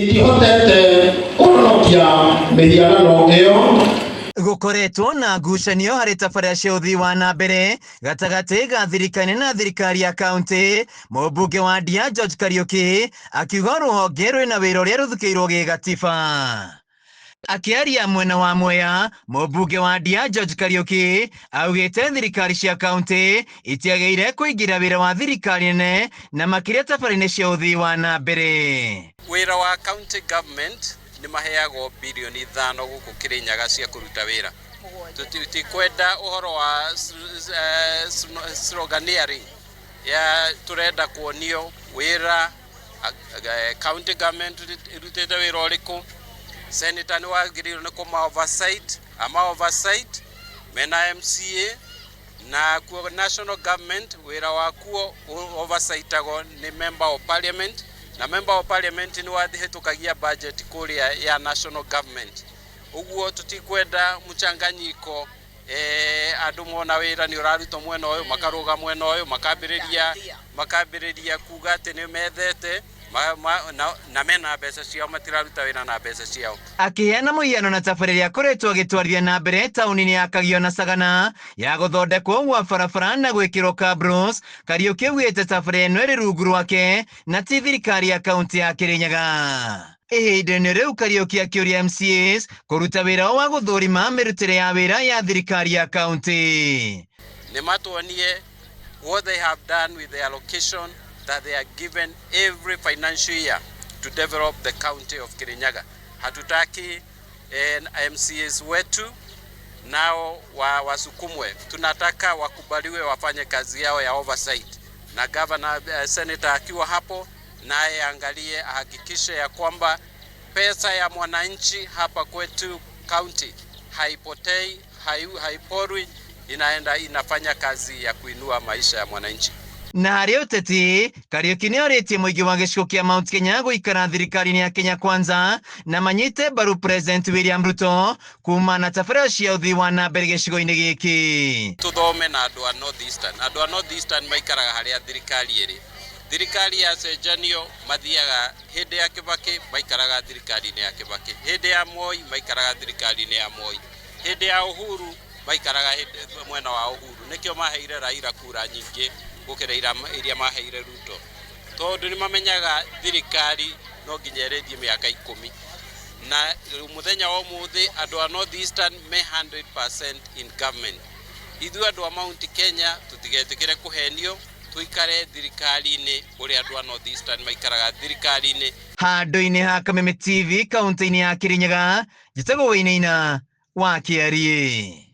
Ihotete kuhonokia mihianano iyo gukoretwo na ngucanio harĩ tabarĩra cia ũthii wa na mbere gatagati ga thirikari na thirikari ya kaunti. Mũmbunge wa Ndia George Kariuki akiuga rũhonge rwĩna wĩra ũrĩa rũthukĩirwo gĩgatiba. Akiaria mwena wa Mwea, mũmbunge wa Ndia George Kariuki augĩte thirikari cia kaunti itiagĩrĩire kũingĩra wĩra wa thirikari nene na makĩria tabarĩra cia ũthii wa na mbere. Wĩra wa county government ni maheagwo bilioni 5 gũkũ Kirinyaga cia kũruta wĩra. Tutikwenda ũhoro wa sloganeering ya turenda kuonio wĩra county government irutĩte wĩra ũrĩkũ. Senator ni wagĩrĩirwo nĩ kũma oversight mena MCA na kwa national government wĩra wakuo oversightago ni member of parliament na member of parliament ni wathihĩtũkagia budget kũrĩa ya national government. Ũguo tutikwenda mũchanganyiko andũ mona wĩra ni ũrarutwo mwena ũyũ makaruga mwena ũyũ makambĩrĩria kuga atĩ nĩ methete na mena mbeca ciao matiraruta wĩra na mbeca ciao. Akiheana mũhiano na tabarĩra akoretwo agĩtwarithia na mbere taũni-inĩ ya Kagio na Sagana ya gũthondekwo gwa barabara na gwĩkĩrwo cabros. Kariuki augĩte tabarĩra ĩno ĩrĩ rungu rwake na ti thirikari ya kaunti ya Kirinyaga. Ihinda-inĩ rĩu Kariuki akĩũria MCAs kũruta wĩra wa gũthũrima mĩrutĩre ya wĩra ya thirikari ya kaunti. Nĩ matuonie what they have done with the allocation that they are given every financial year to develop the county of Kirinyaga. Hatutaki MCAs wetu nao wasukumwe. Tunataka wakubaliwe wafanye kazi yao ya oversight. Na governor senator akiwa hapo naye angalie ahakikishe ya kwamba pesa ya mwananchi hapa kwetu county haipotei, haiporwi, inafanya kazi ya kuinua maisha ya mwananchi. Na harĩ ũteti, Kariuki nĩorĩtie mũingĩ wa gĩcigo kĩa Mount Kenya gũikara thirikari-inĩ ya Kenya Kwanza na manyite mbaru President William Ruto kuma na tabarĩra cia ũthii wa na mbere gĩcigo-inĩ gĩkĩ. Tuthome na andũ a North Eastern. Andũ a North Eastern maikaraga harĩa thirikari ĩrĩ. Thirikari ya cenjanio mathiaga hĩndĩ ya Kibaki maikaraga thirikari-inĩ ya Kibaki. Hĩndĩ ya Moi maikaraga thirikari-inĩ ya Moi. Hĩndĩ ya Uhuru maikaraga mwena wa Uhuru. Nĩkĩo maheire Raila kura nyingĩ gũkĩra iria maheire Ruto. Tondũ nĩ mamenyaga thirikari no nginya ĩrĩthie mĩaka 10 na mũthenya wa ũmũthĩ andũ a North Eastern me 100% in government. Ithuĩ andũ a Mount Kenya tũtigetĩkĩre kũhenio, tuikare thirikari-inĩ ũrĩa andũ a North Eastern maikaraga thirikari-inĩ. Handũ-inĩ ha Kameme TV kaunti-inĩ ya Kirinyaga, njĩtagwo Wainaina wa Kiarie.